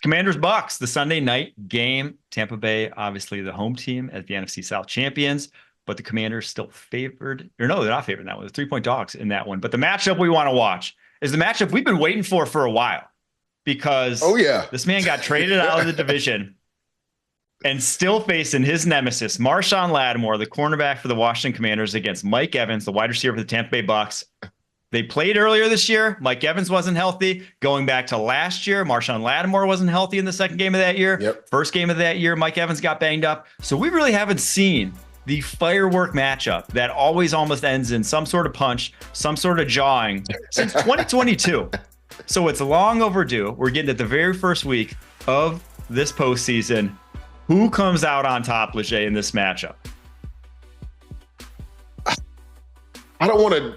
Commanders Bucks, the Sunday night game. Tampa Bay, obviously the home team as the NFC South champions, but the Commanders still favored. Or no, they're not favored in that one. The 3-point dogs in that one. But the matchup we want to watch is the matchup we've been waiting for a while because Oh yeah. this man got traded out of the division and still facing his nemesis, Marshawn Lattimore, the cornerback for the Washington Commanders, against Mike Evans, the wide receiver for the Tampa Bay Bucks. They played earlier this year. Mike Evans wasn't healthy. Going back to last year, Marshawn Lattimore wasn't healthy in the second game of that year. Yep. First game of that year, Mike Evans got banged up. So we really haven't seen the firework matchup that always almost ends in some sort of punch, some sort of jawing since 2022. So it's long overdue. We're getting at the very first week of this postseason. Who comes out on top, Leger, in this matchup? I don't want to,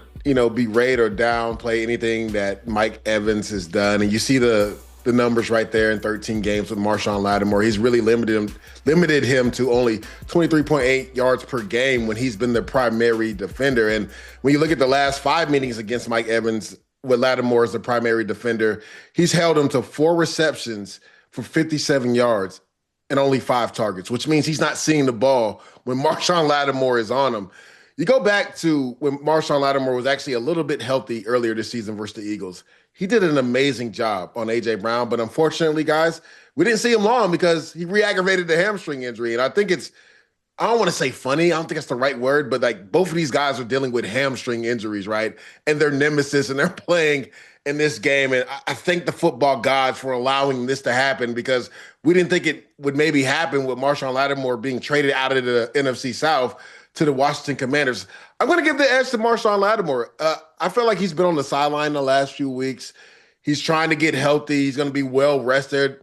berate or downplay anything that Mike Evans has done. And you see the numbers right there in 13 games with Marshawn Lattimore. He's really limited him to only 23.8 yards per game when he's been the primary defender. And when you look at the last 5 meetings against Mike Evans with Lattimore as the primary defender, he's held him to 4 receptions for 57 yards and only 5 targets, which means he's not seeing the ball when Marshawn Lattimore is on him. You go back to when Marshawn Lattimore was actually a little bit healthy earlier this season versus the Eagles. He did an amazing job on A.J. Brown, but unfortunately, guys, we didn't see him long because he re-aggravated the hamstring injury. And I think I don't want to say funny. I don't think that's the right word, but like both of these guys are dealing with hamstring injuries, right? And they're nemesis and they're playing in this game. And I thank the football gods for allowing this to happen because we didn't think it would maybe happen with Marshawn Lattimore being traded out of the NFC South to the Washington Commanders. I'm going to give the edge to Marshawn Lattimore. I feel like he's been on the sideline the last few weeks. He's trying to get healthy. He's going to be well rested.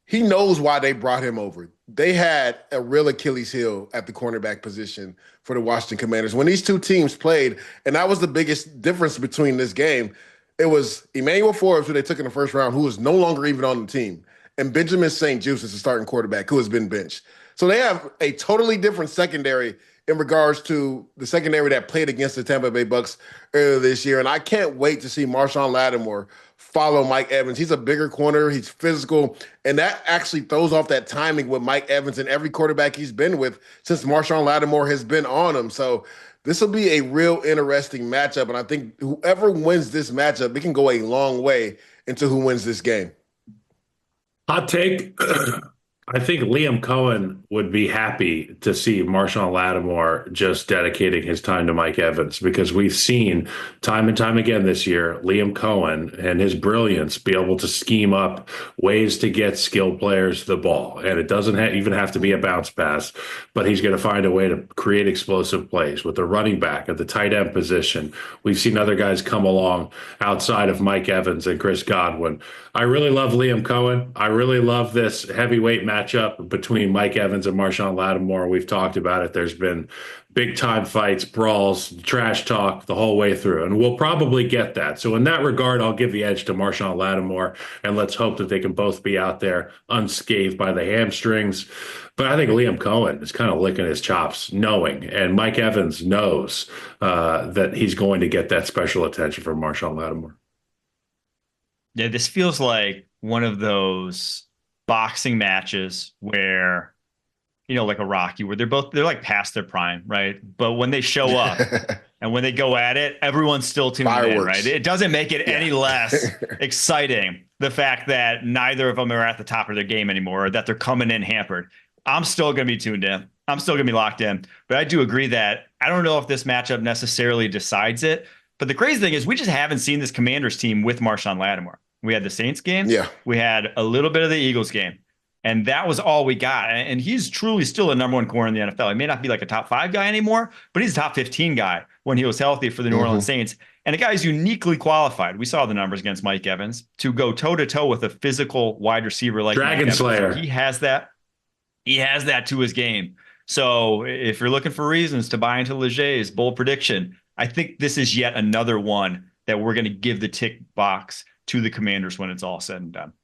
He knows why they brought him over. They had a real Achilles heel at the cornerback position for the Washington Commanders. When these two teams played, and that was the biggest difference between this game, it was Emmanuel Forbes, who they took in the first round, who is no longer even on the team, and Benjamin St-Juste is the starting quarterback, who has been benched. So they have a totally different secondary in regards to the secondary that played against the Tampa Bay Bucks earlier this year. And I can't wait to see Marshawn Lattimore follow Mike Evans. He's a bigger corner. He's physical. And that actually throws off that timing with Mike Evans and every quarterback he's been with since Marshawn Lattimore has been on him. So this will be a real interesting matchup. And I think whoever wins this matchup, it can go a long way into who wins this game. Hot take. I think Liam Cohen would be happy to see Marshawn Lattimore just dedicating his time to Mike Evans because we've seen time and time again this year, Liam Cohen and his brilliance be able to scheme up ways to get skilled players the ball. And it doesn't even have to be a bounce pass, but he's going to find a way to create explosive plays with the running back at the tight end position. We've seen other guys come along outside of Mike Evans and Chris Godwin. I really love Liam Cohen. I really love this heavyweight matchup between Mike Evans and Marshawn Lattimore. We've talked about it. There's been big time fights, brawls, trash talk the whole way through, and we'll probably get that. So in that regard, I'll give the edge to Marshawn Lattimore, and let's hope that they can both be out there unscathed by the hamstrings. But I think Liam Cohen is kind of licking his chops, knowing, and Mike Evans knows that he's going to get that special attention from Marshawn Lattimore. Yeah, this feels like one of those boxing matches where, like a Rocky, where they're like past their prime, right? But when they show up and when they go at it, everyone's still tuned in, right? It doesn't make it any less exciting, the fact that neither of them are at the top of their game anymore, or that they're coming in hampered. I'm still going to be tuned in. I'm still going to be locked in. But I do agree that I don't know if this matchup necessarily decides it. But the crazy thing is we just haven't seen this Commanders team with Marshawn Lattimore. We had the Saints game. Yeah. We had a little bit of the Eagles game. And that was all we got. And he's truly still a number one corner in the NFL. He may not be like a top 5 guy anymore, but he's a top 15 guy when he was healthy for the New Orleans Saints. And a guy who's uniquely qualified. We saw the numbers against Mike Evans to go toe-to-toe with a physical wide receiver like Dragon Slayer. He has that. He has that to his game. So if you're looking for reasons to buy into Leger's bold prediction, I think this is yet another one that we're going to give the tick box to the Commanders when it's all said and done.